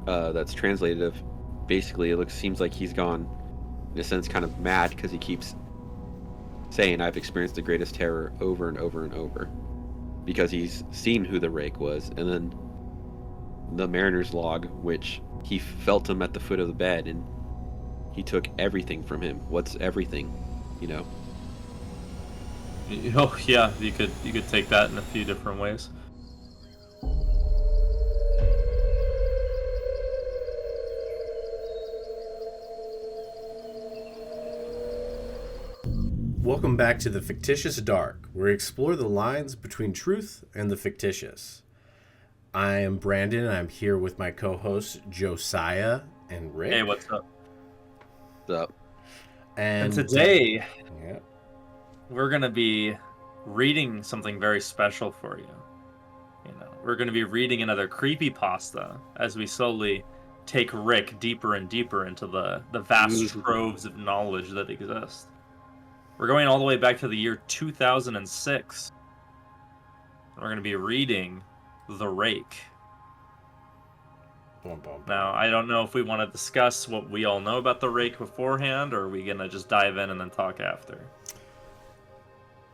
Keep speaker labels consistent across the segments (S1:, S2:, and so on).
S1: that's translated of basically seems like he's gone in a sense kind of mad because he keeps saying I've experienced the greatest terror over and over and over because he's seen who the Rake was, and then the mariner's log, which he felt him at the foot of the bed and he took everything from him. What's everything, you know?
S2: Oh yeah, you could take that in a few different ways.
S3: Welcome back to the Fictitious Dark, where we explore the lines between truth and the fictitious. I am Brandon, and I'm here with my co-hosts Josiah and Rick.
S2: Hey, what's up?
S1: What's up?
S2: And today,
S3: yeah,
S2: we're gonna be reading something very special for you. You know, we're gonna be reading another creepypasta as we slowly take Rick deeper and deeper into the vast troves of knowledge that exist. We're going all the way back to the year 2006. We're going to be reading The Rake. Now, I don't know if we want to discuss what we all know about The Rake beforehand, or are we going to just dive in and then talk after?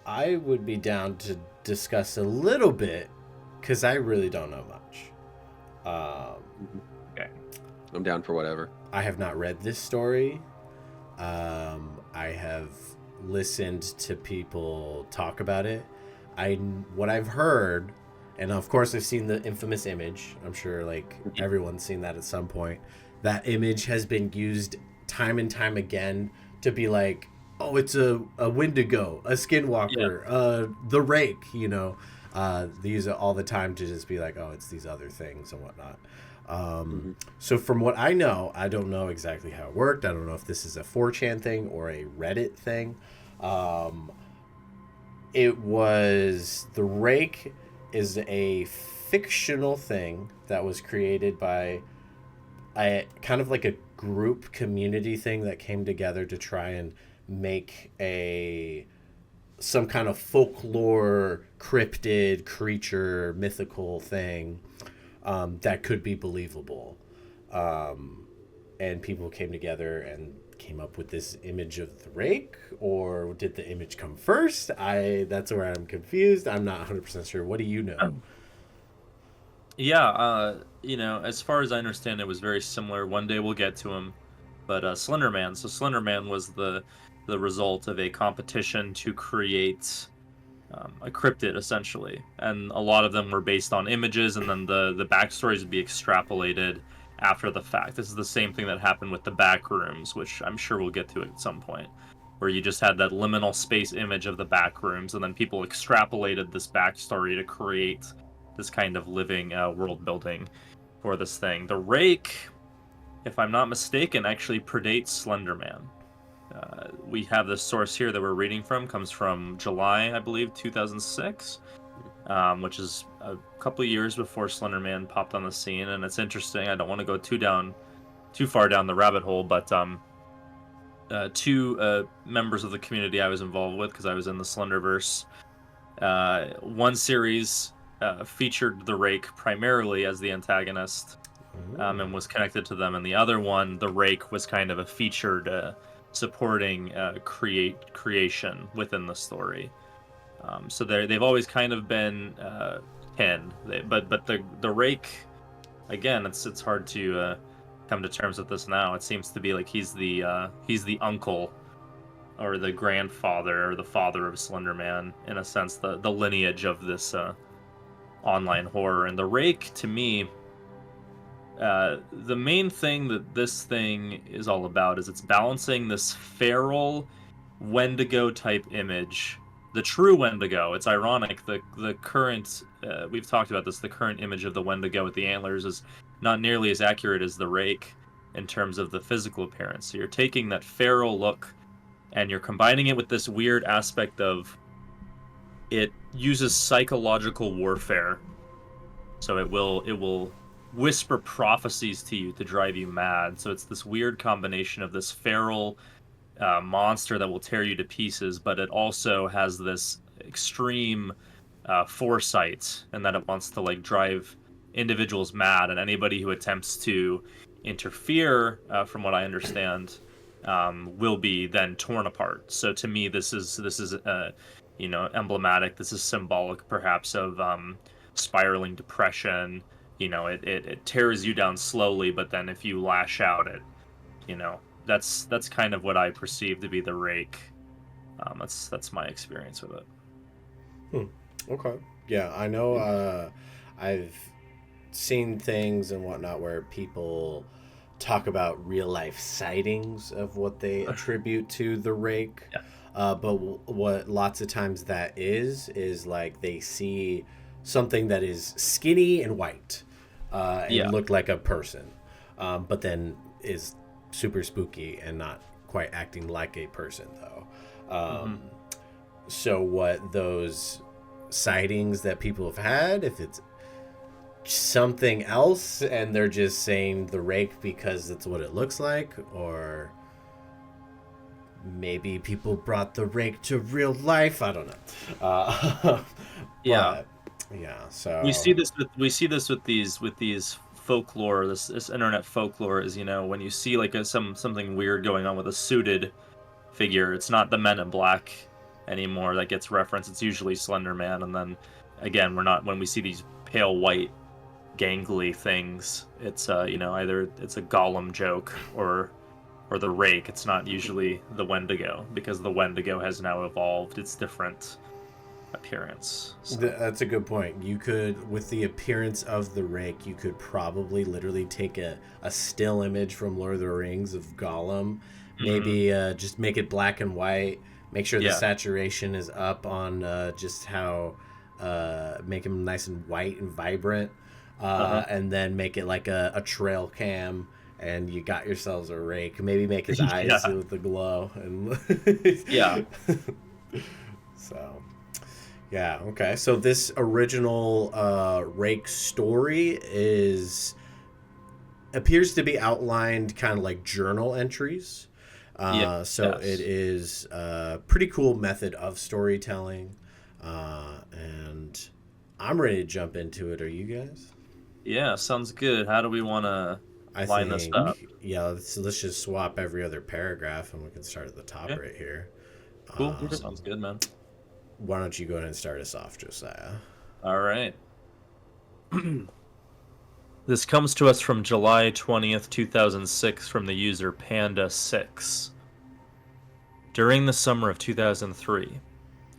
S3: I would be down to discuss a little bit, because I really don't know much.
S2: Okay.
S1: I'm down for whatever.
S3: I have not read this story. I have listened to people talk about it. What I've heard, and of course I've seen the infamous image. I'm sure like everyone's seen that at some point. That image has been used time and time again to be like, oh, it's a Wendigo, a Skinwalker, the Rake, you know. They use it all the time to just be like, oh, it's these other things and whatnot. So from what I know, I don't know exactly how it worked. I don't know if this is a 4chan thing or a Reddit thing. It was the Rake is a fictional thing that was created by a kind of like a group community thing that came together to try and make some kind of folklore cryptid creature mythical thing that could be believable. And people came together and came up with this image of the Rake, or did the image come first? That's where I'm confused. I'm not 100% sure. What do you know?
S2: Yeah, you know, as far as I understand, it was very similar. One day we'll get to him, but Slender Man. So Slender Man was the result of a competition to create a cryptid, essentially, and a lot of them were based on images, and then the backstories would be extrapolated after the fact. This is the same thing that happened with the back rooms, which I'm sure we'll get to at some point, where you just had that liminal space image of the back rooms, and then people extrapolated this backstory to create this kind of living world building for this thing. The Rake, if I'm not mistaken, actually predates Slender Man. We have this source here that we're reading from, comes from July, I believe, 2006, which is a couple of years before Slender Man popped on the scene. And it's interesting. I don't want to go too far down the rabbit hole, but two members of the community I was involved with, because I was in the Slenderverse. One series featured the Rake primarily as the antagonist, and was connected to them, and the other one, the Rake, was kind of a featured supporting creation within the story. So they've always kind of been kin. But the Rake, again, it's hard to come to terms with this now. It seems to be like he's the uncle or the grandfather or the father of Slender Man, in a sense, the lineage of this online horror. And the Rake, to me, the main thing that this thing is all about is it's balancing this feral Wendigo type image, the true Wendigo. It's ironic, the current, we've talked about this, the current image of the Wendigo with the antlers is not nearly as accurate as the Rake in terms of the physical appearance. So you're taking that feral look and you're combining it with this weird aspect of it uses psychological warfare. So it will whisper prophecies to you to drive you mad. So it's this weird combination of this feral monster that will tear you to pieces, but it also has this extreme foresight, and that it wants to like drive individuals mad, and anybody who attempts to interfere, from what I understand, will be then torn apart. So to me, this is emblematic. This is symbolic, perhaps, of spiraling depression. It tears you down slowly, but then if you lash out, that's kind of what I perceive to be the Rake. That's my experience with it.
S3: Okay. Yeah, I know. I've seen things and whatnot where people talk about real life sightings of what they attribute to the Rake.
S2: Yeah.
S3: But what lots of times that is like they see something that is skinny and white and look like a person, but then is super spooky and not quite acting like a person though. So what those sightings that people have had, if it's something else and they're just saying the Rake because that's what it looks like, or maybe people brought the Rake to real life, I don't know. So
S2: we see this with these folklore, this internet folklore is, when you see like something weird going on with a suited figure, it's not the Men in Black anymore that gets referenced. It's usually Slender Man, and then again, when we see these pale white gangly things, it's either it's a Gollum joke or the Rake. It's not usually the Wendigo, because the Wendigo has now evolved its different appearance. So.
S3: That's a good point. You could, with the appearance of the Rake, you could probably literally take a still image from Lord of the Rings of Gollum, maybe just make it black and white, make sure the saturation is up on just how make him nice and white and vibrant, and then make it like a trail cam, and you got yourselves a Rake. Maybe make his eyes with the glow. And So, yeah, okay. So this original Rake story appears to be outlined kind of like journal entries. It is a pretty cool method of storytelling. And I'm ready to jump into it. Are you guys?
S2: Yeah, sounds good. How do we want to line this up?
S3: Yeah, let's just swap every other paragraph, and we can start at the top right here.
S2: Cool. Sounds good, man.
S3: Why don't you go ahead and start us off, Josiah?
S2: All right. This comes to us from July 20th, 2006, from the user Panda6. During the summer of 2003,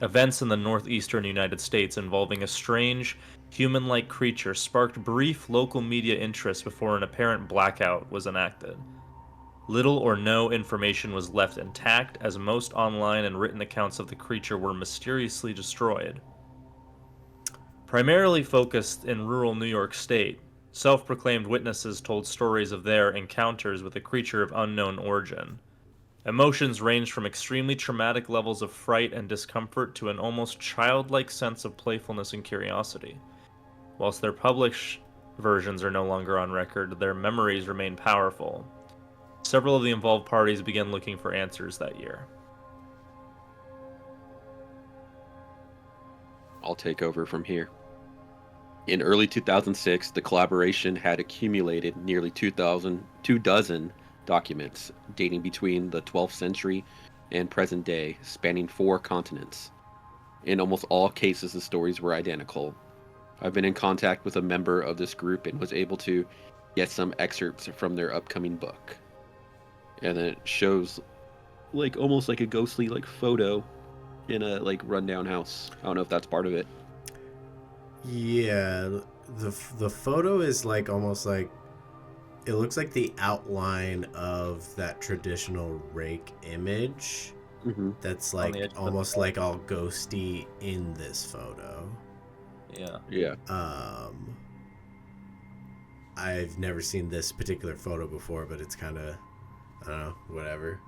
S2: events in the northeastern United States involving a strange, human-like creature sparked brief local media interest before an apparent blackout was enacted. Little or no information was left intact, as most online and written accounts of the creature were mysteriously destroyed. Primarily focused in rural New York State, self-proclaimed witnesses told stories of their encounters with a creature of unknown origin. Emotions ranged from extremely traumatic levels of fright and discomfort to an almost childlike sense of playfulness and curiosity. Whilst their published versions are no longer on record, their memories remain powerful. Several of the involved parties began looking for answers that year.
S1: I'll take over from here. In early 2006, the collaboration had accumulated nearly 2 dozen documents dating between the 12th century and present day, spanning 4 continents. In almost all cases, the stories were identical. I've been in contact with a member of this group and was able to get some excerpts from their upcoming book. And then it shows like almost like a ghostly like photo in a like rundown house. I don't know if that's part of it.
S3: Yeah, the photo is like almost like, it looks like the outline of that traditional Rake image. That's like almost like all ghosty in this photo.
S2: Yeah.
S3: I've never seen this particular photo before, but it's kind of, I don't know, whatever.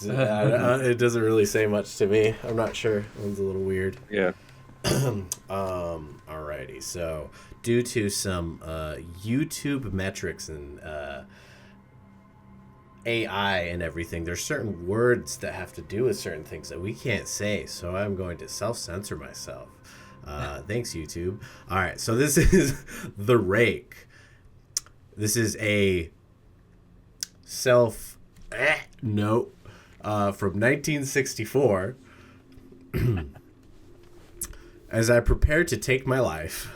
S3: It doesn't really say much to me. I'm not sure. It's a little weird.
S1: Yeah.
S3: Alrighty. So, due to some YouTube metrics and AI and everything, there's certain words that have to do with certain things that we can't say. So I'm going to self-censor myself. Thanks, YouTube. All right, so this is the Rake. This is a note from 1964. As I prepare to take my life,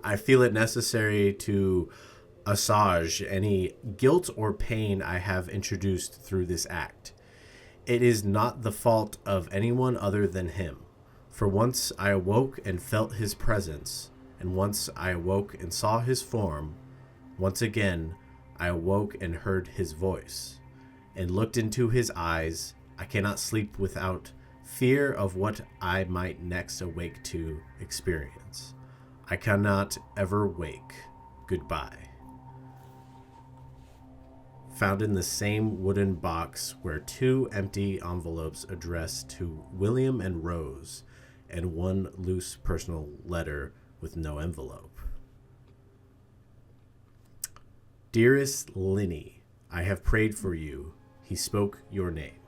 S3: I feel it necessary to assuage any guilt or pain I have introduced through this act. It is not the fault of anyone other than him. For once I awoke and felt his presence, and once I awoke and saw his form. Once again I awoke and heard his voice, and looked into his eyes. I cannot sleep without fear of what I might next awake to experience. I cannot ever wake. Goodbye. Found in the same wooden box were 2 empty envelopes addressed to William and Rose, and 1 loose personal letter with no envelope. Dearest Linny, I have prayed for you. He spoke your name.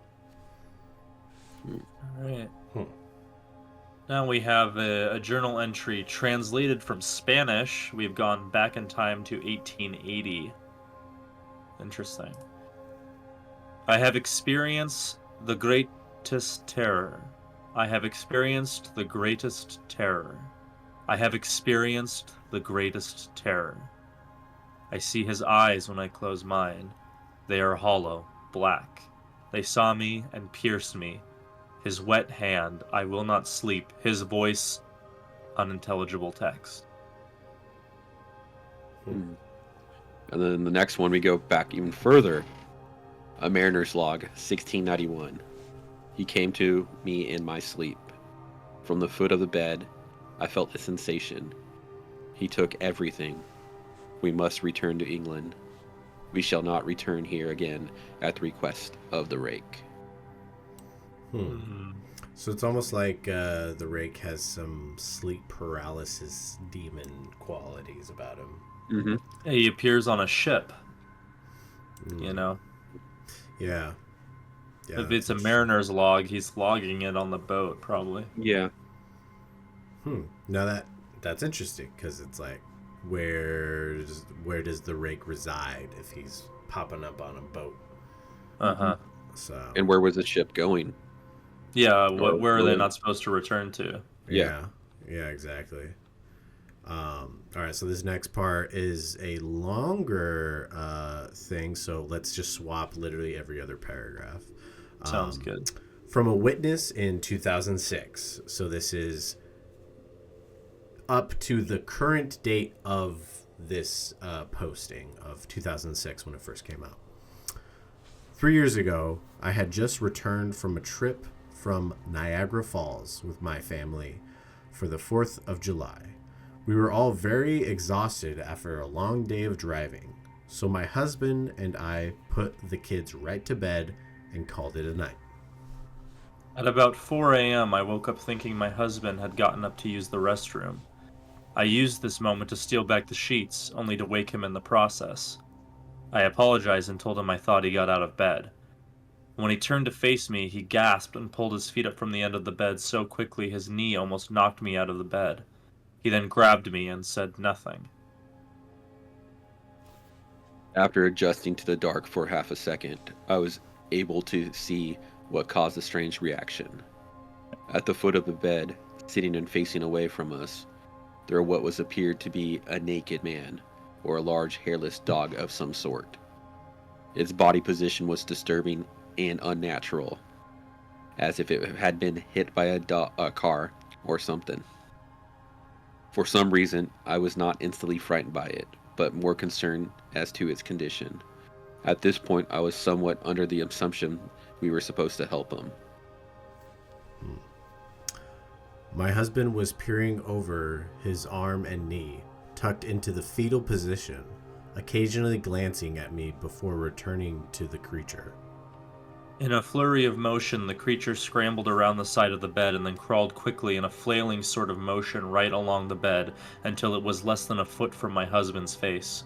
S2: All right. Now we have a journal entry translated from Spanish. We've gone back in time to 1880. Interesting. I have experienced the greatest terror. I have experienced the greatest terror. I have experienced the greatest terror. I see his eyes when I close mine. They are hollow, black. They saw me and pierced me. His wet hand, I will not sleep. His voice, unintelligible text.
S1: And then the next one, we go back even further. A Mariner's Log, 1691. He came to me in my sleep. From the foot of the bed, I felt a sensation. He took everything. We must return to England. We shall not return here again at the request of the Rake.
S3: So it's almost like the Rake has some sleep paralysis demon qualities about him.
S1: Mm-hmm.
S2: He appears on a ship. You know?
S3: Yeah.
S2: If it's a mariner's log, he's logging it on the boat, probably.
S1: Yeah.
S3: Now that's interesting, because it's like, where does the Rake reside if he's popping up on a boat? So.
S1: And where was the ship going?
S2: Yeah, where are they not supposed to return to?
S3: Yeah, exactly. All right, so this next part is a longer thing, so let's just swap literally every other paragraph.
S2: Sounds good.
S3: From a witness in 2006. So this is up to the current date of this posting of 2006 when it first came out. 3 years ago, I had just returned from a trip from Niagara Falls with my family for the 4th of July. We were all very exhausted after a long day of driving, so my husband and I put the kids right to bed and called it a night.
S2: At about 4 a.m., I woke up thinking my husband had gotten up to use the restroom. I used this moment to steal back the sheets, only to wake him in the process. I apologized and told him I thought he got out of bed. When he turned to face me, he gasped and pulled his feet up from the end of the bed so quickly his knee almost knocked me out of the bed. He then grabbed me and said nothing.
S1: After adjusting to the dark for half a second, I was able to see what caused the strange reaction. At the foot of the bed, sitting and facing away from us, there what was appeared to be a naked man, or a large hairless dog of some sort. Its body position was disturbing and unnatural, as if it had been hit by a car or something. For some reason, I was not instantly frightened by it, but more concerned as to its condition. At this point, I was somewhat under the assumption we were supposed to help him.
S3: My husband was peering over his arm and knee, tucked into the fetal position, occasionally glancing at me before returning to the creature.
S2: In a flurry of motion, the creature scrambled around the side of the bed and then crawled quickly in a flailing sort of motion right along the bed until it was less than a foot from my husband's face.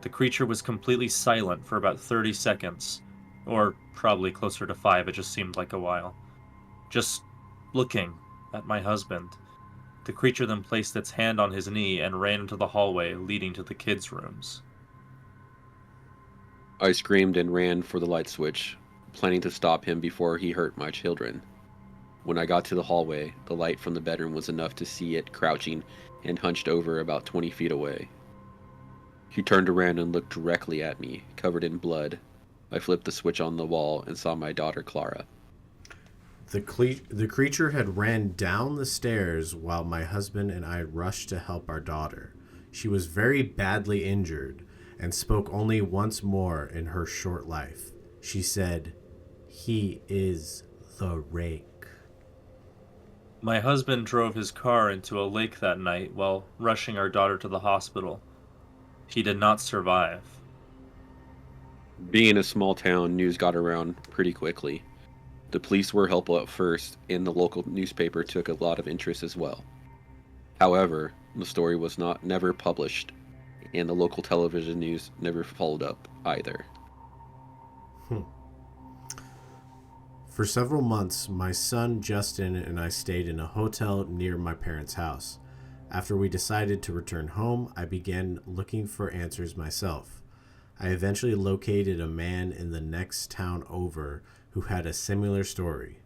S2: The creature was completely silent for about 30 seconds, or probably closer to 5, it just seemed like a while. Just looking at my husband. The creature then placed its hand on his knee and ran into the hallway leading to the kids' rooms.
S1: I screamed and ran for the light switch, planning to stop him before he hurt my children. When I got to the hallway, the light from the bedroom was enough to see it crouching and hunched over about 20 feet away. He turned around and looked directly at me, covered in blood. I flipped the switch on the wall and saw my daughter Clara.
S3: The creature had ran down the stairs while my husband and I rushed to help our daughter. She was very badly injured and spoke only once more in her short life. She said, "He is the Rake."
S2: My husband drove his car into a lake that night while rushing our daughter to the hospital. He did not survive.
S1: Being a small town, news got around pretty quickly. The police were helpful at first, and the local newspaper took a lot of interest as well. However, the story was never published, and the local television news never followed up either.
S3: For several months, my son Justin and I stayed in a hotel near my parents' house. After we decided to return home, I began looking for answers myself. I eventually located a man in the next town over who had a similar story.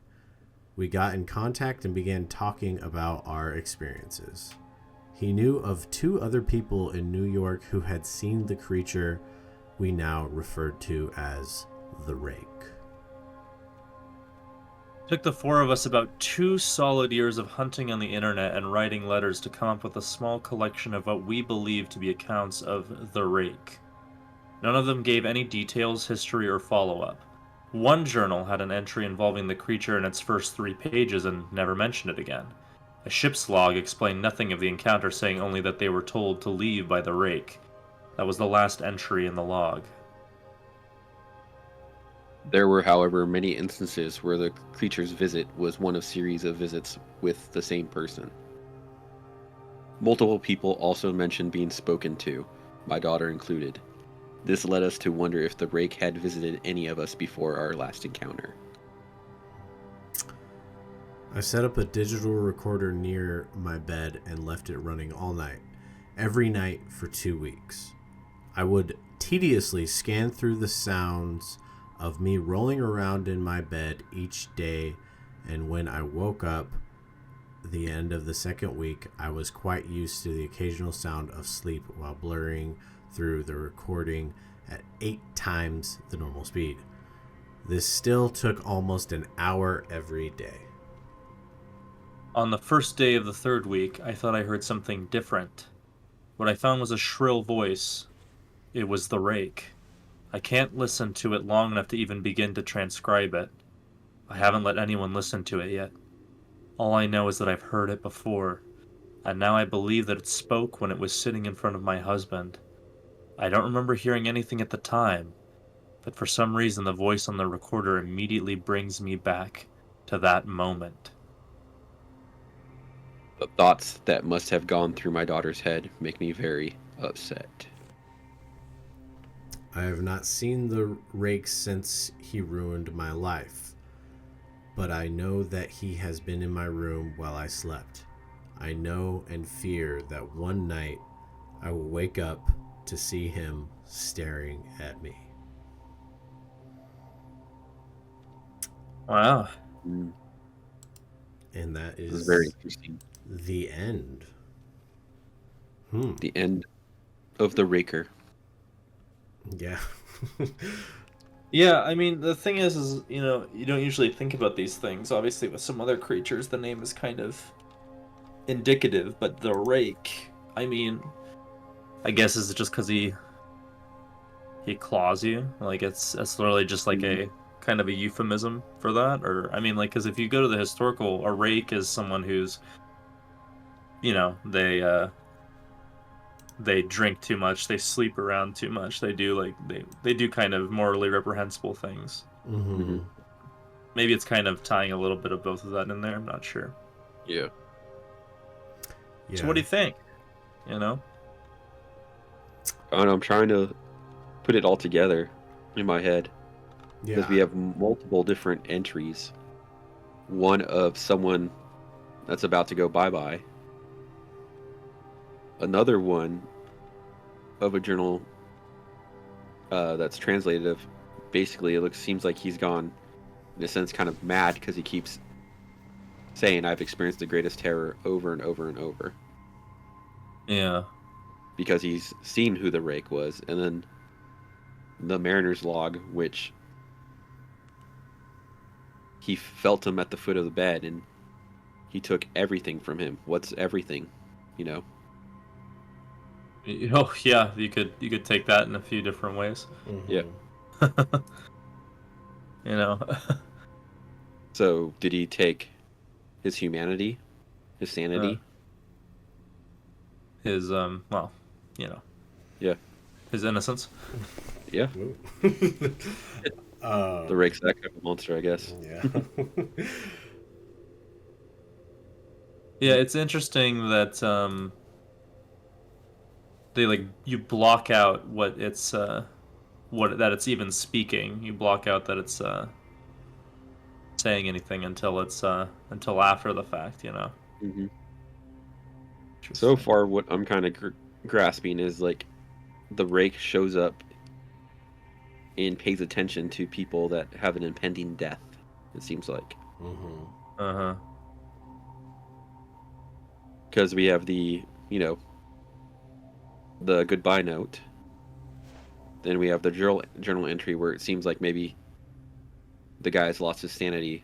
S3: We got in contact and began talking about our experiences. He knew of 2 other people in New York who had seen the creature we now referred to as the Rake.
S2: It took the 4 of us about 2 solid years of hunting on the internet and writing letters to come up with a small collection of what we believe to be accounts of the Rake. None of them gave any details, history, or follow-up. One journal had an entry involving the creature in its first 3 pages and never mentioned it again. A ship's log explained nothing of the encounter, saying only that they were told to leave by the Rake. That was the last entry in the log.
S1: There were, however, many instances where the creature's visit was one of series of visits with the same person. Multiple people also mentioned being spoken to, my daughter included. This led us to wonder if the Rake had visited any of us before our last encounter.
S3: I set up a digital recorder near my bed and left it running all night, every night for 2 weeks. I would tediously scan through the sounds of me rolling around in my bed each day, and when I woke up the end of the second week, I was quite used to the occasional sound of sleep while blurring through the recording at 8 times the normal speed. This still took almost an hour every day.
S2: On the first day of the 3rd week, I thought I heard something different. What I found was a shrill voice. It was the Rake. I can't listen to it long enough to even begin to transcribe it. I haven't let anyone listen to it yet. All I know is that I've heard it before, and now I believe that it spoke when it was sitting in front of my husband. I don't remember hearing anything at the time, but for some reason the voice on the recorder immediately brings me back to that moment.
S1: The thoughts that must have gone through my daughter's head make me very upset.
S3: I have not seen the Rake since he ruined my life, but I know that he has been in my room while I slept. I know and fear that one night I will wake up to see him staring at me.
S2: Wow.
S3: And that
S1: This
S3: is
S1: is very interesting.
S3: the end.
S1: The end of the Raker.
S3: Yeah.
S2: Yeah, I mean, the thing is, you know, you don't usually think about these things. Obviously, with some other creatures, the name is kind of indicative, but the Rake, I mean, I guess is it just because he claws you? Like, it's literally just like a kind of a euphemism for that? Or, I mean, like, because if you go to the historical, a Rake is someone who's, you know, they drink too much, they sleep around too much, they do like they do kind of morally reprehensible things.
S3: Mm-hmm.
S2: Maybe it's kind of tying a little bit of both of that in there, I'm not sure.
S1: Yeah.
S2: So what do you think? You know?
S1: I don't know, I'm trying to put it all together in my head.
S3: Yeah.
S1: Because we have multiple different entries. One of someone that's about to go bye-bye. another one of a journal that's translated of basically seems like he's gone in a sense kind of mad because he keeps saying I've experienced the greatest terror over and over and over
S2: Yeah.
S1: because he's seen who the Rake was, and then the Mariner's log, which he felt him at the foot of the bed and he took everything from him. What's everything, you know?
S2: Oh yeah, you could take that in a few different ways.
S1: Yeah.
S2: You know.
S1: So did he take his humanity, his sanity?
S2: His well, you know.
S1: Yeah.
S2: His innocence.
S1: Yeah. The Rake's that kind of monster, I guess.
S3: Yeah.
S2: Yeah, it's interesting that they you block out what it's that it's even speaking. You block out that it's saying anything until until after the fact, you know.
S1: Mm-hmm. So far, what I'm kind of grasping is like the Rake shows up and pays attention to people that have an impending death. It seems like.
S2: Uh-huh.
S1: Because we have the goodbye note. Then we have the journal entry where it seems like maybe the guy's lost his sanity.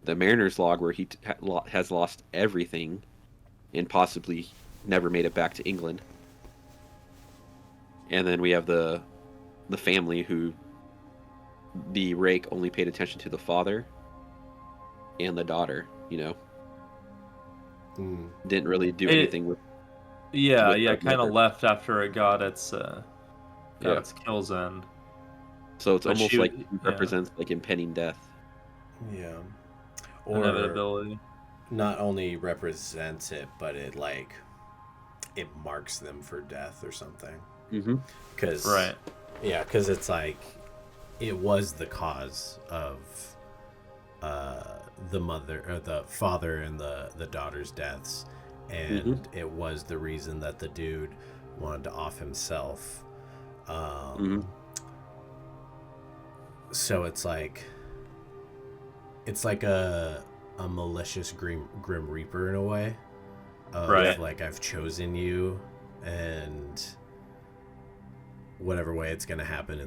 S1: The Mariner's log where he has lost everything and possibly never made it back to England. And then we have the family who the Rake only paid attention to the father and the daughter, Didn't really do anything with.
S2: Yeah,
S1: with
S2: kind of left after it got its kills end.
S1: So it's
S2: But
S1: almost
S2: she-
S1: like it
S2: yeah.
S1: represents like impending death.
S3: Yeah. Or
S2: Inevitability.
S3: not only represents it, but it marks them for death or something.
S1: Mm-hmm.
S3: Cause,
S2: Right.
S3: Yeah, because it's like it was the cause of the mother or the father and the daughter's deaths, and it was the reason that the dude wanted to off himself. So it's like a malicious grim reaper in a way of
S2: Right.
S3: like, I've chosen you, and whatever way it's gonna happen.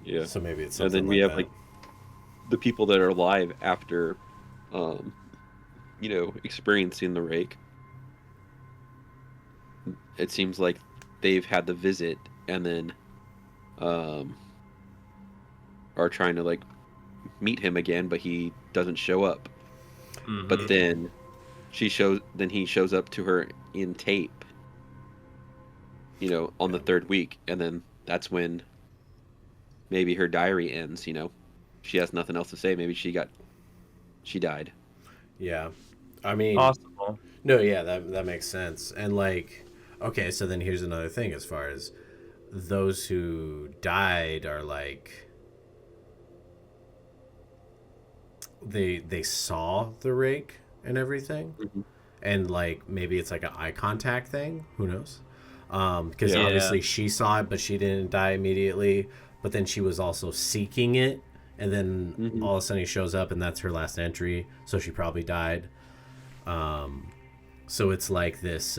S1: Yeah.
S3: So maybe it's
S1: And
S3: something
S1: then we have
S3: that.
S1: like the people that are alive after, experiencing the Rake. It seems like they've had the visit and then, are trying to like meet him again, but he doesn't show up.
S2: Mhm.
S1: But then he shows up to her in tape, on the third week, and then that's when maybe her diary ends. She has nothing else to say. Maybe she died.
S3: Yeah, I mean,
S2: Possible.
S3: no, yeah, that makes sense. And like, okay, so then here's another thing as far as those who died are like they saw the Rake and everything, and like maybe it's like an eye contact thing. Who knows? Because
S1: Yeah.
S3: obviously she saw it, but she didn't die immediately. But then she was also seeking it, and then all of a sudden he shows up, and that's her last entry. So she probably died. So it's like this.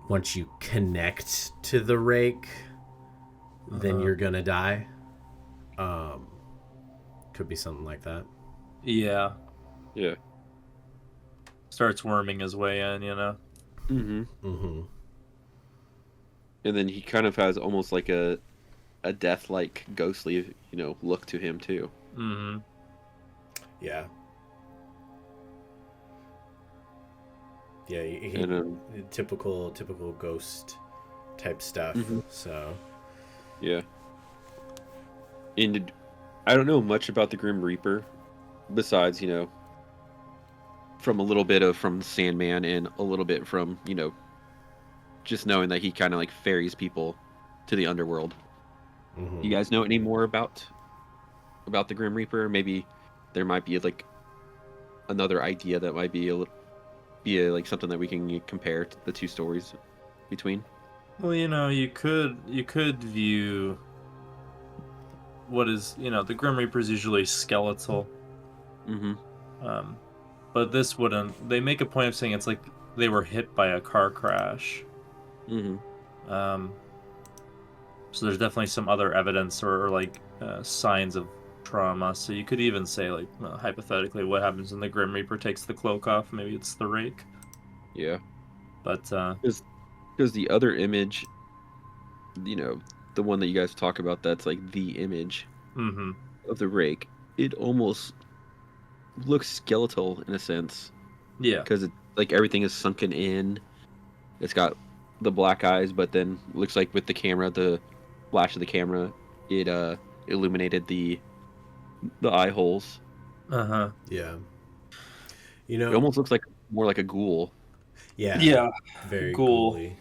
S3: Once you connect to the Rake, then you're gonna die. Could be something like that.
S2: Yeah.
S1: Yeah.
S2: Starts worming his way in,
S1: And then he kind of has almost like a death-like, ghostly, look to him too.
S3: Yeah. Yeah, he
S1: And
S3: typical ghost type stuff. So
S1: yeah. And I don't know much about the Grim Reaper, besides from a little bit from Sandman and a little bit from just knowing that he kind of like ferries people to the underworld. You guys know any more about the Grim Reaper? Maybe there might be like another idea that might be be like something that we can compare the two stories between.
S2: Well, you could view what is, the Grim Reaper is usually skeletal.
S1: Mm-hmm.
S2: But this wouldn't. They make a point of saying it's like they were hit by a car crash.
S1: Mm-hmm.
S2: So there's definitely some other evidence or like signs of trauma. So you could even say, like, hypothetically, what happens when the Grim Reaper takes the cloak off? Maybe it's the Rake.
S1: Yeah.
S2: But
S1: Because the other image, the one that you guys talk about, that's like the image
S2: mm-hmm.
S1: of the Rake. It almost looks skeletal in a sense.
S2: Yeah.
S1: Because like everything is sunken in. It's got the black eyes, but then looks like with the camera, the flash of the camera, it illuminated the eye holes.
S2: Uh-huh.
S3: Yeah.
S1: It almost looks like more like a ghoul.
S3: Yeah.
S2: Yeah.
S3: Very
S2: Ghoul.
S3: ghouly.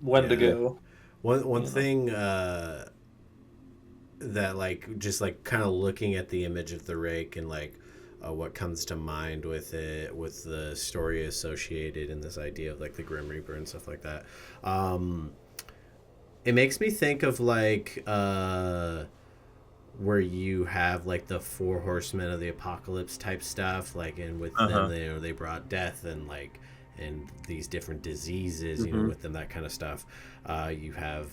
S2: Wendigo.
S3: One thing that like just like kind of looking at the image of the Rake and like what comes to mind with it, with the story associated and this idea of like the Grim Reaper and stuff like that. It makes me think of like where you have like the four horsemen of the apocalypse type stuff, like, and with them they brought death and like and these different diseases, with them, that kind of stuff. You have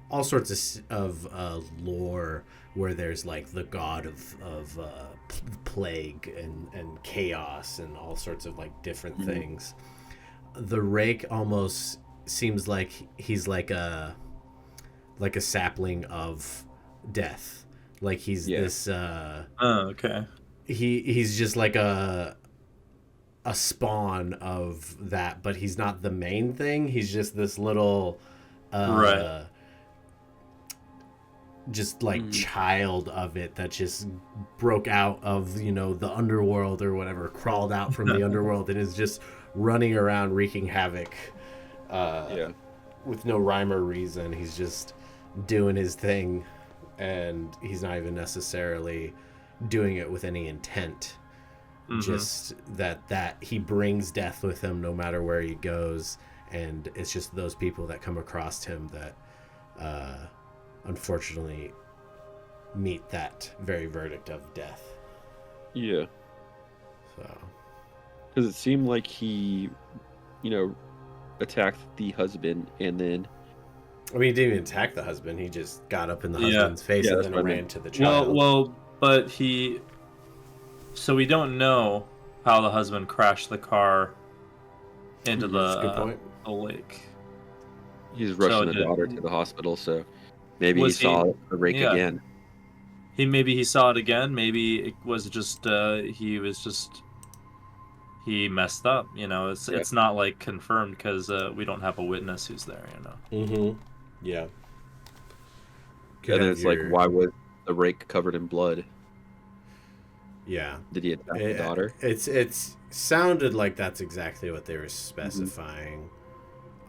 S3: all sorts of lore where there's like the god of plague and chaos and all sorts of like different things. The Rake almost seems like he's like a sapling of death. Like he's this
S2: okay.
S3: He's just like a spawn of that, but he's not the main thing. He's just this little
S2: right.
S3: Just like child of it that just broke out of the underworld or whatever, crawled out from the underworld and is just running around wreaking havoc with no rhyme or reason. He's just doing his thing, and he's not even necessarily doing it with any intent. Just that he brings death with him no matter where he goes, and it's just those people that come across him that unfortunately meet that very verdict of death.
S1: Yeah.
S3: So
S1: because it seemed like he attacked the husband, and then
S3: I mean, he didn't even attack the husband. He just got up in the husband's face and then ran to the child.
S2: Well, but so we don't know how the husband crashed the car into the lake.
S1: He's rushing the daughter to the hosptal, so maybe he saw the Rake again.
S2: Maybe he saw it again. Maybe it was just he messed up. It's not like confirmed because we don't have a witness who's there.
S3: Yeah.
S1: And then it's like, why was the Rake covered in blood?
S3: Yeah.
S1: Did he attack the daughter?
S3: It's sounded like that's exactly what they were specifying.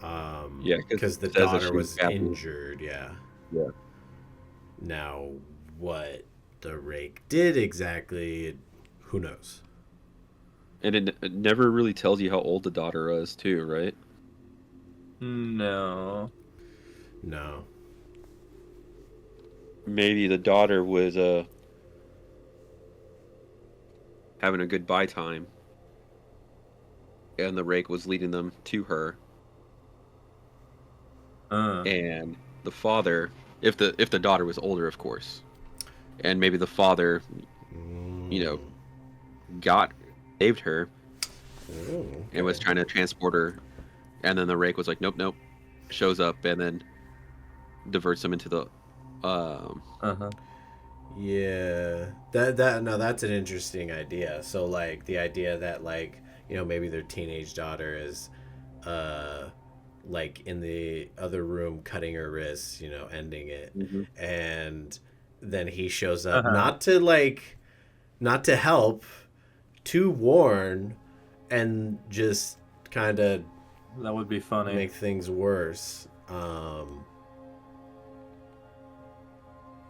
S3: Because the daughter was injured. Yeah. Now, what the Rake did exactly, who knows?
S1: And it never really tells you how old the daughter is, too, right?
S2: No.
S1: Maybe the daughter was having a goodbye time, and the Rake was leading them to her. And the father, if the daughter was older, of course, and maybe the father, saved her and was trying to transport her, and then the Rake was like, nope, shows up and then diverts them into the
S3: Yeah, that's an interesting idea. So like the idea that like maybe their teenage daughter is like in the other room cutting her wrists, ending it, and then he shows up not to help, to warn, and just kind of
S2: that would be funny,
S3: make things worse.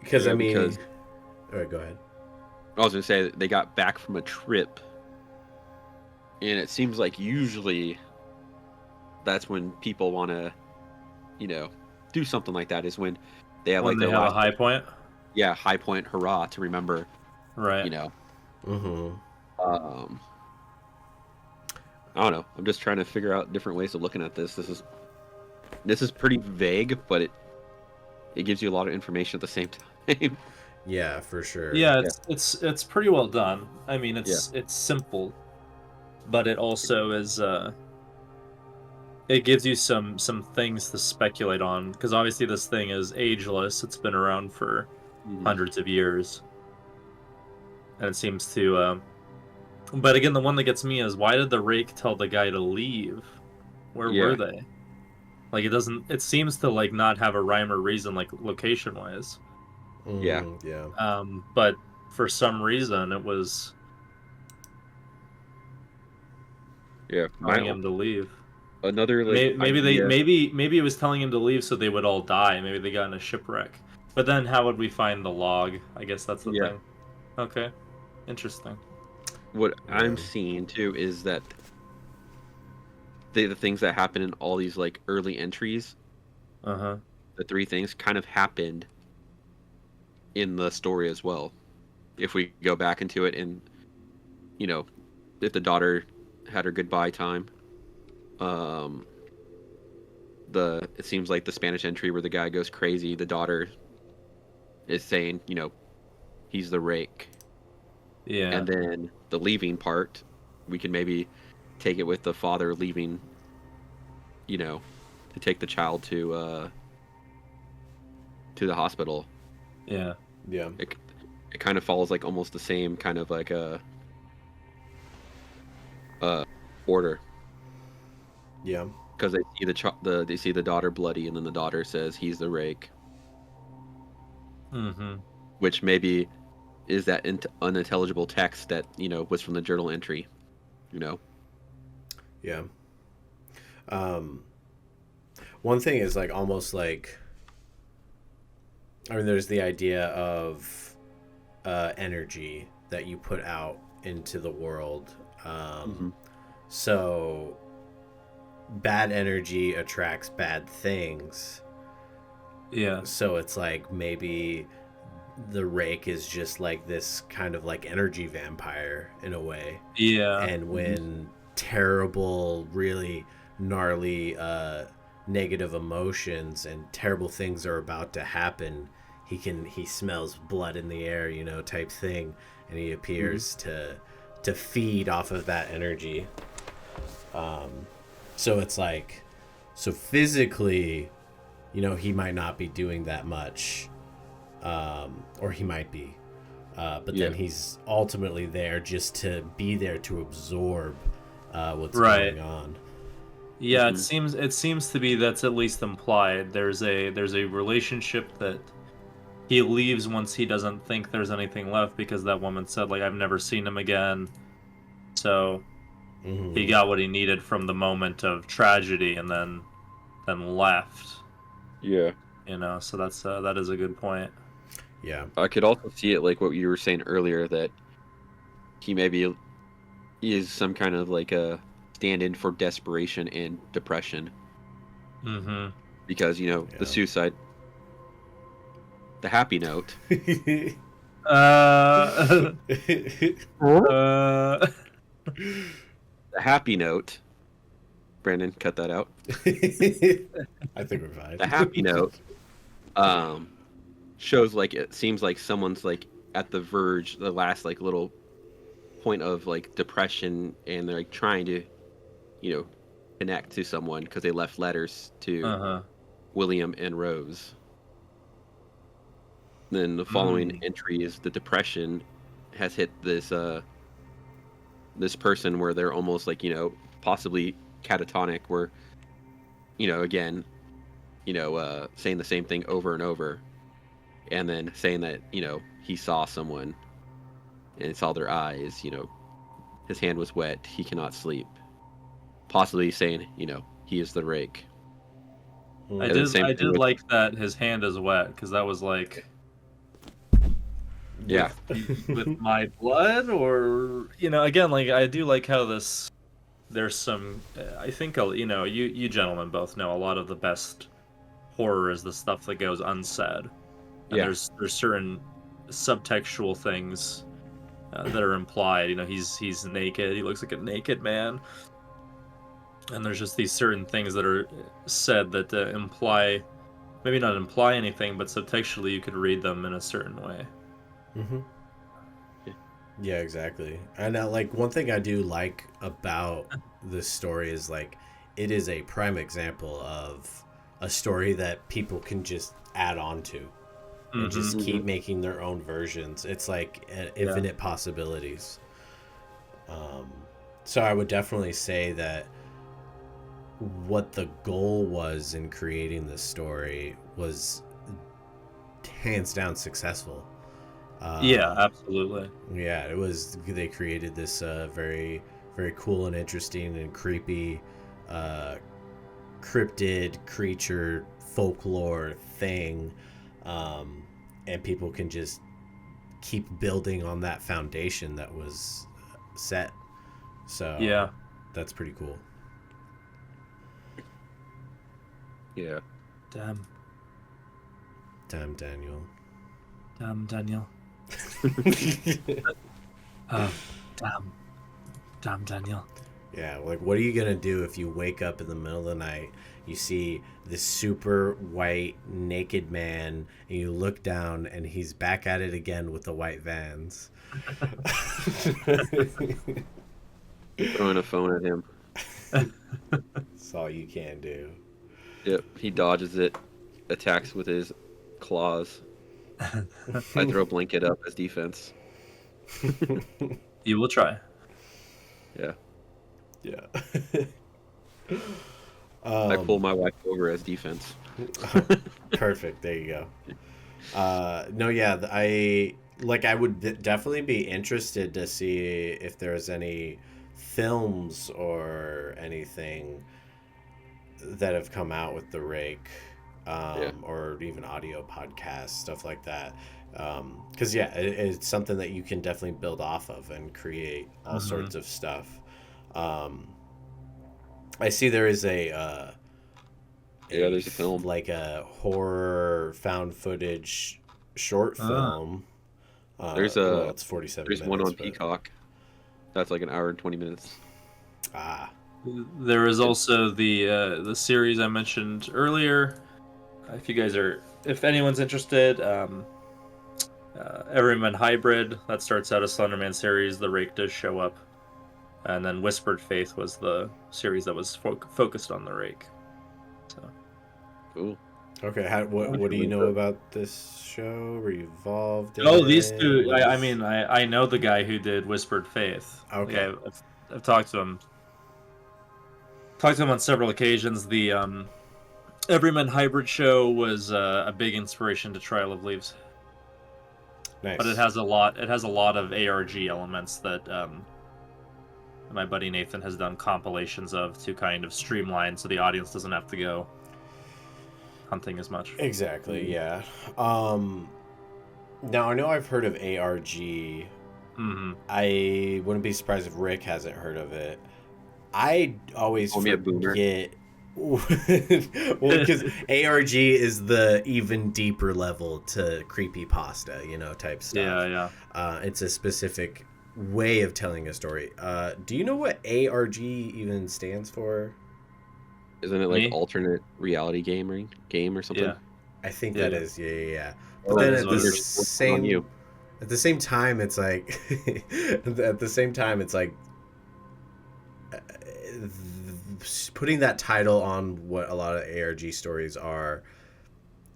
S3: Because all right, go ahead.
S1: I was gonna say they got back from a trip, And it seems like usually that's when people want to, do something like that, is when they have
S2: When
S1: like
S2: they
S1: their
S2: have a
S1: last,
S2: high point,
S1: high point hurrah to remember,
S2: right?
S3: Mm-hmm.
S1: um, I don't know. I'm just trying to figure out different ways of looking at this. This is pretty vague, but it gives you a lot of information at the same time.
S3: Yeah, for sure.
S2: Yeah, it's pretty well done. I mean,
S1: Yeah.
S2: it's simple, but it also is. It gives you some things to speculate on, because obviously this thing is ageless. It's been around for
S1: Mhm.
S2: hundreds of years, and it seems to. But again, the one that gets me is, why did the Rake tell the guy to leave? Where
S1: Yeah.
S2: were they? Like, it doesn't. It seems to like not have a rhyme or reason, like location wise.
S1: Yeah.
S3: Yeah.
S2: But for some reason, it was
S1: Yeah.
S2: telling him to leave.
S1: Another like idea.
S2: Maybe it was telling him to leave so they would all die. Maybe they got in a shipwreck. But then how would we find the log? I guess that's the
S1: Yeah.
S2: thing. Okay, interesting.
S1: What I'm
S3: Yeah.
S1: seeing too is that the things that happen in all these like early entries,
S2: Uh-huh.
S1: the three things kind of happened in the story as well. If we go back into it, and if the daughter had her goodbye time, it seems like the Spanish entry where the guy goes crazy, the daughter is saying, he's the Rake.
S2: Yeah.
S1: And then the leaving part, we can maybe take it with the father leaving, to take the child to the hospital.
S2: Yeah.
S3: Yeah.
S1: It kind of follows like almost the same kind of like a order,
S3: Yeah.
S1: because they see they see the daughter bloody, and then the daughter says he's the Rake,
S2: Mm-hmm.
S1: which maybe is that unintelligible text that was from the journal entry.
S3: Yeah. One thing is like almost like, I mean, there's the idea of energy that you put out into the world. So bad energy attracts bad things.
S2: Yeah.
S3: So it's like maybe the Rake is just like this kind of like energy vampire in a way.
S2: Yeah.
S3: And when terrible, really gnarly negative emotions and terrible things are about to happen, he smells blood in the air, type thing, and he appears to feed off of that energy. So it's like, so physically, he might not be doing that much, or he might be, but then he's ultimately there just to be there to absorb what's going on.
S2: Yeah, it seems to be that's at least implied. There's a relationship that he leaves once he doesn't think there's anything left, because that woman said, like, I've never seen him again. So he got what he needed from the moment of tragedy, and then left.
S1: Yeah.
S2: So that is a good point.
S3: Yeah.
S1: I could also see it like what you were saying earlier, that he maybe is some kind of like a stand-in for desperation and depression.
S2: Mm-hmm.
S1: Because, the suicide, the happy note.
S2: The
S1: happy note. Brandon, cut that out.
S3: I think we're fine.
S1: The happy note shows like it seems like someone's like at the verge, the last like little point of like depression, and they're like trying to connect to someone because they left letters to William and Rose. Then the following entry is the depression has hit this this person where they're almost like possibly catatonic, where again saying the same thing over and over, and then saying that he saw someone and saw their eyes, his hand was wet, he cannot sleep, possibly saying he is the Rake.
S2: I did like that his hand is wet, because that was like,
S1: yeah,
S2: with my blood, or again, like, I do like how this there's some. I think you gentlemen both know a lot of the best horror is the stuff that goes unsaid, and
S1: Yeah.
S2: there's certain subtextual things that are implied. He's naked. He looks like a naked man, and there's just these certain things that are said that imply, maybe not imply anything, but subtextually you could read them in a certain way.
S3: Mm-hmm. Yeah, exactly. And like one thing I do like about this story is like it is a prime example of a story that people can just add on to and just keep making their own versions. It's like infinite possibilities. So I would definitely say that what the goal was in creating this story was hands down successful.
S2: Yeah, absolutely.
S3: Yeah, it was. They created this very, very cool and interesting and creepy cryptid creature folklore thing, and people can just keep building on that foundation that was set. So
S2: Yeah,
S3: that's pretty cool.
S1: Yeah.
S2: damn
S3: Daniel.
S2: Daniel. Damn Daniel.
S3: Yeah, like what are you gonna do if you wake up in the middle of the night, you see this super white naked man, and you look down and he's back at it again with the white Vans?
S1: Throwing a phone at him.
S3: That's all you can do.
S1: Yep. He dodges it, attacks with his claws. I throw a blanket up as defense.
S2: You will try.
S1: Yeah.
S3: Yeah.
S1: I pull my wife over as defense.
S3: Perfect. There you go. No, yeah, I would definitely be interested to see if there's any films or anything that have come out with the Rake, or even audio podcasts, stuff like that. Because it's something that you can definitely build off of and create all sorts of stuff. I see there is
S1: there's a film,
S3: like a horror found footage short film. It's 47
S1: There's
S3: minutes.
S1: one on
S3: but...
S1: Peacock. That's like an hour and 20 minutes.
S2: There is also the series I mentioned earlier. If anyone's interested, Everyman Hybrid, that starts out a Slenderman series. The Rake does show up, and then Whispered Faith was the series that was focused on the Rake. So
S1: Cool.
S3: Okay, what do you know about this show? Were you involved in
S2: these
S3: it?
S2: two. I know the guy who did Whispered Faith.
S3: Okay.
S2: I've talked to him. Talked to him on several occasions. The Everyman Hybrid show was a big inspiration to Trial of Leaves.
S3: Nice.
S2: But it has a lot of ARG elements that my buddy Nathan has done compilations of to kind of streamline so the audience doesn't have to go hunting as much.
S3: Exactly, yeah. Now, I know I've heard of ARG.
S2: Mm-hmm.
S3: I wouldn't be surprised if Rick hasn't heard of it. I always forget... Well, because ARG is the even deeper level to creepypasta, type stuff.
S2: Yeah.
S3: It's a specific way of telling a story. Do you know what ARG even stands for?
S1: Isn't it like alternate reality game or something?
S2: Yeah.
S3: I think that is, yeah.
S1: But
S3: then at the same time, it's like, putting that title on what a lot of ARG stories are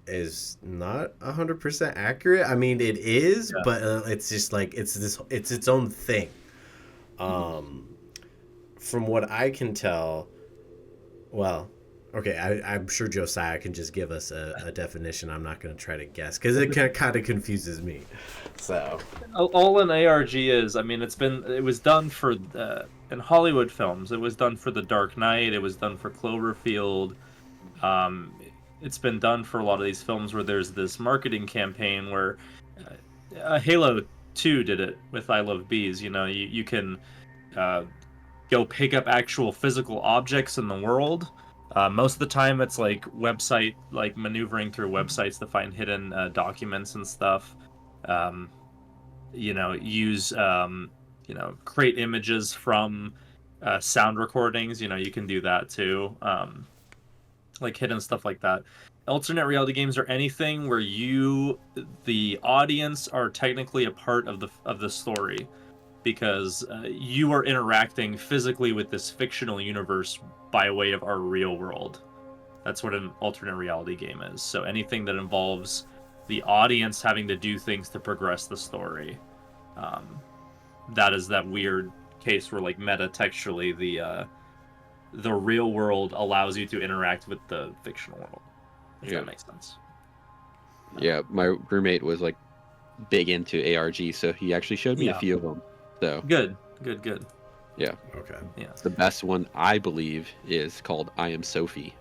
S3: is not 100% accurate. I mean, it is, but it's just like it's its own thing. From what I can tell, well, okay, I'm sure Josiah can just give us a definition. I'm not going to try to guess because it kind of confuses me. So
S2: all an ARG is, I mean, it was done for in Hollywood films. It was done for The Dark Knight. It was done for Cloverfield. It's been done for a lot of these films where there's this marketing campaign where Halo 2 did it with I Love Bees. You can go pick up actual physical objects in the world. Most of the time, it's like website, like maneuvering through websites to find hidden documents and stuff. Use create images from sound recordings. You can do that too. Like hidden stuff like that. Alternate reality games are anything where you, the audience, are technically a part of the story, because you are interacting physically with this fictional universe by way of our real world. That's what an alternate reality game is. So anything that involves the audience having to do things to progress the story. That is that weird case where, like, meta-textually, the real world allows you to interact with the fictional world. If that makes sense.
S1: Yeah, my roommate was like big into ARG, so he actually showed me a few of them. So
S2: good.
S1: Yeah.
S3: Okay.
S2: Yeah.
S1: The best one, I believe, is called I Am Sophie.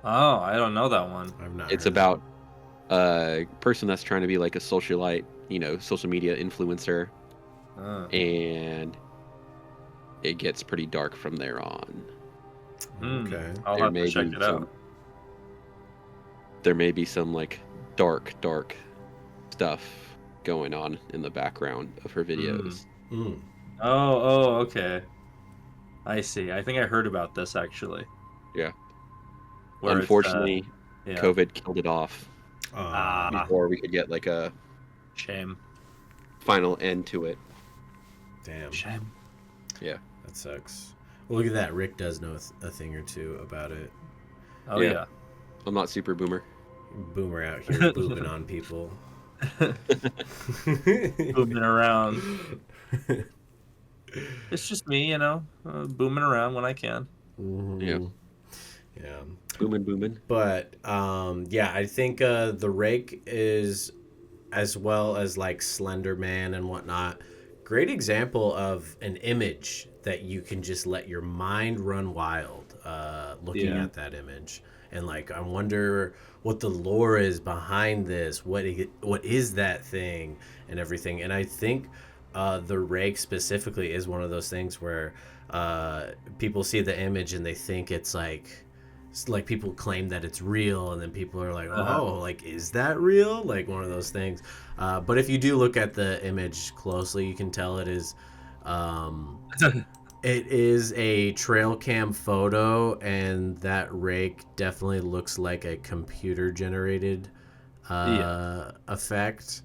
S2: Oh, I don't know that one.
S3: I've not.
S1: It's
S3: heard
S1: about a person that's trying to be like a socialite, social media influencer, and it gets pretty dark from there on.
S3: Okay.
S2: I'll have to check it out.
S1: There may be some like dark stuff going on in the background of her videos.
S2: Oh, okay. I see. I think I heard about this actually.
S1: Yeah.
S2: Where
S1: unfortunately, COVID killed it off before we could get like a
S2: shame
S1: final end to it.
S3: Damn.
S2: Shame.
S3: Yeah. That sucks. Well, look at that. Rick does know a thing or two about it.
S2: Oh yeah.
S1: I'm not super boomer.
S3: Boomer out here booming on people.
S2: Booming around. It's just me, booming around when I can.
S3: Mm-hmm. Yeah.
S1: Booming.
S3: But I think the Rake is, as well as like Slender Man and whatnot, great example of an image that you can just let your mind run wild looking at that image. And like, I wonder what the lore is behind this. What is that thing and everything? And I think the Rake specifically is one of those things where people see the image and they think it's like people claim that it's real, and then people are like, oh, like, is that real? Like one of those things. But if you do look at the image closely, you can tell it is it is a trail cam photo, and that Rake definitely looks like a computer generated effect.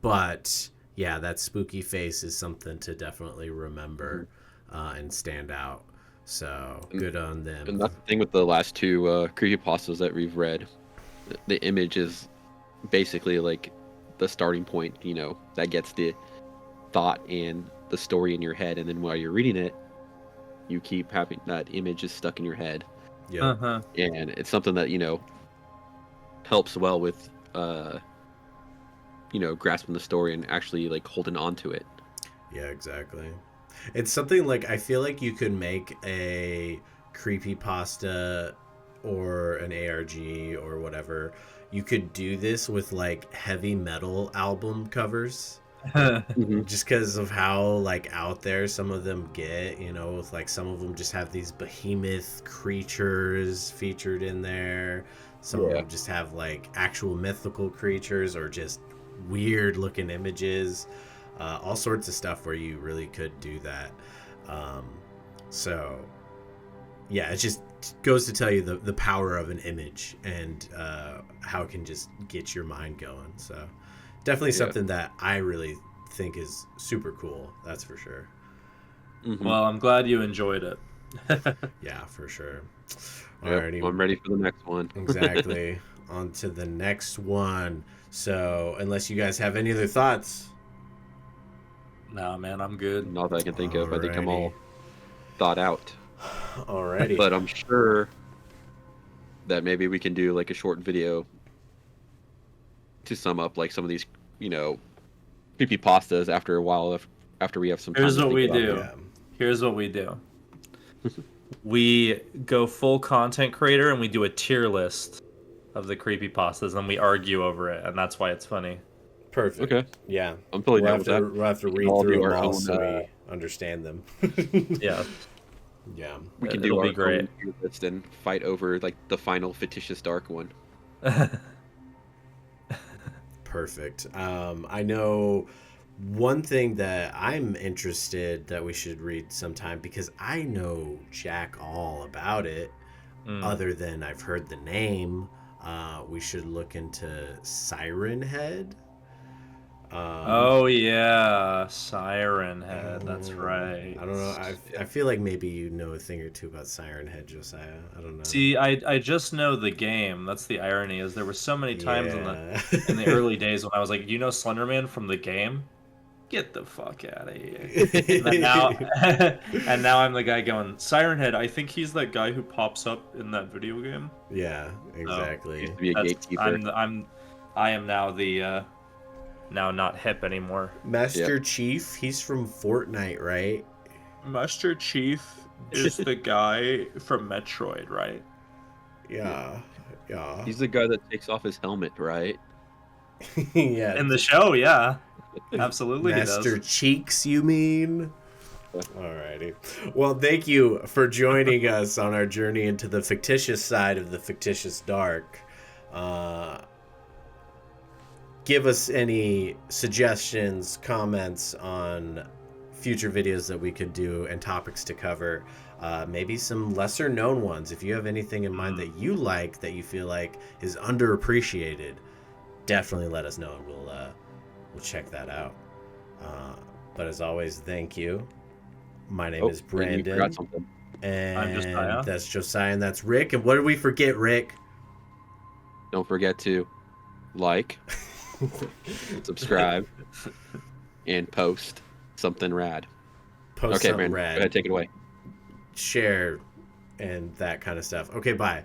S3: But yeah, that spooky face is something to definitely remember and stand out. So good on them.
S1: And that's the thing with the last two creepypastas that we've read. The image is basically like the starting point, that gets the thought and the story in your head, and then while you're reading it, you keep having that image is stuck in your head.
S3: Yeah.
S1: And it's something that helps well with grasping the story and actually like holding on to it.
S3: Yeah, exactly. It's something like, I feel like you could make a creepypasta or an ARG or whatever. You could do this with like heavy metal album covers. Just because of how like out there some of them get, with like some of them just have these behemoth creatures featured in there. Some of them just have like actual mythical creatures or just weird looking images. All sorts of stuff where you really could do that. So yeah, it just goes to tell you the power of an image and how it can just get your mind going. So definitely something that I really think is super cool. That's for sure.
S2: Well, I'm glad you enjoyed it.
S3: Yeah, for sure.
S1: Alrighty. I'm ready for the next one.
S3: Exactly. On to the next one. So unless you guys have any other thoughts.
S2: Nah, man, I'm good.
S1: Not that I can think of. I think I'm all thought out.
S3: Alrighty.
S1: But I'm sure that maybe we can do like a short video to sum up like some of these, creepypastas after a while, after we have some time.
S2: Here's what we do. Here's what we do. We go full content creator and we do a tier list of the creepypastas and we argue over it, and that's why it's funny.
S3: Perfect.
S1: Okay.
S3: Yeah.
S1: I'm totally
S3: We'll
S1: down
S3: have
S1: with
S3: to
S1: that.
S3: we'll have to read
S1: all do
S3: through them
S1: our
S3: all
S1: own,
S3: so we understand them.
S2: Yeah.
S3: Yeah.
S1: We can
S2: It'll
S1: do
S2: be
S1: our
S2: great.
S1: own tier list and fight over like the final fictitious dark one.
S3: Perfect. I know one thing that I'm interested that we should read sometime because I know jack all about it. Other than I've heard the name, we should look into Siren Head.
S2: Oh yeah, Siren Head. That's right.
S3: I don't know. I feel like maybe you know a thing or two about Siren Head, Josiah. I don't know.
S2: See, I just know the game. That's the irony. Is there were so many times in the early days when I was like, you know, Slenderman from the game. Get the fuck out of here. And then now, and now I'm the guy going Siren Head. I think he's that guy who pops up in that video game.
S3: Yeah, exactly.
S1: Used to be a gatekeeper.
S2: I am now the now not hip anymore.
S3: Master Chief, he's from Fortnite, right?
S2: Master Chief is the guy from Metroid, right?
S3: Yeah.
S1: He's the guy that takes off his helmet, right?
S3: Yeah.
S2: In the show, yeah. Absolutely
S3: Master
S2: he does.
S3: Cheeks, you mean? Alrighty. Well, thank you for joining us on our journey into the fictitious side of the fictitious dark. Give us any suggestions, comments on future videos that we could do and topics to cover. Maybe some lesser known ones. If you have anything in mind that you like, that you feel like is underappreciated, definitely let us know and we'll check that out. But as always, thank you. My name is Brandon.
S1: And you forgot something.
S3: And
S2: I'm Josiah.
S3: that's Josiah, and that's Rick. And what did we forget, Rick?
S1: Don't forget to like, subscribe, and post something rad.
S3: Post
S1: Okay,
S3: something
S1: man.
S3: rad.
S1: Go ahead, take it away.
S3: Share and that kind of stuff. Okay, bye.